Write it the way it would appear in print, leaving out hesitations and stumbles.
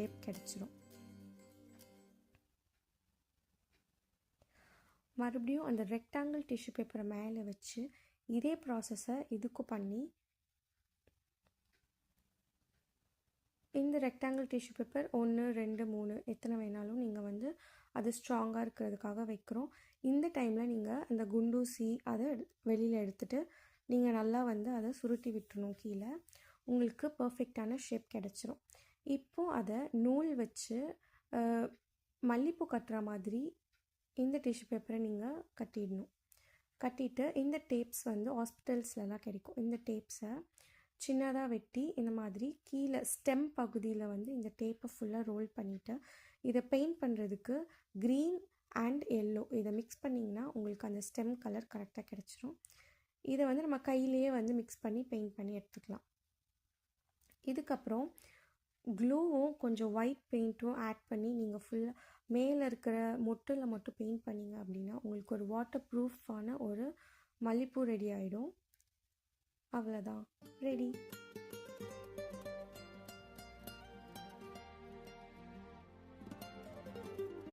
Shape கிடச்சிரும். மறுபடியும் அந்த ரெக்டாங்கிள் டிஷ்யூ பேப்பரை மேலே வச்சு இதே ப்ராசஸை இதுக்கும் பண்ணி இந்த ரெக்டாங்கிள் டிஷ்யூ பேப்பர் 1 2 3 எத்தனை வேணாலும் நீங்கள் வந்து அது ஸ்ட்ராங்காக இருக்கிறதுக்காக வைக்கிறோம். இந்த டைமில் நீங்கள் அந்த குண்டூசி அதை வெளியில் எடுத்துகிட்டு நீங்கள் நல்லா வந்து அதை சுருட்டி விட்டுணும். கீழே உங்களுக்கு பர்ஃபெக்டான ஷேப் கிடச்சிரும். இப்போது அதை நூல் வச்சு மல்லிப்பூ கட்டுற மாதிரி இந்த டிஷ்யூ பேப்பரை நீங்கள் கட்டிடணும். கட்டிட்டு இந்த டேப்ஸ் வந்து ஹாஸ்பிட்டல்ஸ்லலாம் கிடைக்கும். இந்த டேப்ஸை சின்னதாக வெட்டி இந்த மாதிரி கீழே ஸ்டெம் பகுதியில் வந்து இந்த டேப்பை ஃபுல்லாக ரோல் பண்ணிவிட்டு இதை பெயிண்ட் பண்ணுறதுக்கு க்ரீன் அண்ட் எல்லோ இதை மிக்ஸ் பண்ணிங்கன்னா உங்களுக்கு அந்த ஸ்டெம் கலர் கரெக்டாக கிடச்சிரும். இதை வந்து நம்ம கையிலேயே வந்து மிக்ஸ் பண்ணி பெயிண்ட் பண்ணி எடுத்துக்கலாம். இதுக்கப்புறம் க்ளூவும் கொஞ்சம் ஒயிட் பெயிண்ட்டும் ஆட் பண்ணி நீங்கள் ஃபுல்லாக மேலே இருக்கிற மொட்டில் மட்டும் பெயிண்ட் பண்ணிங்க அப்படின்னா உங்களுக்கு ஒரு வாட்டர் ப்ரூஃபான ஒரு மல்லிப்பூ ரெடி ஆகிடும். அவ்வளோதான், ரெடி.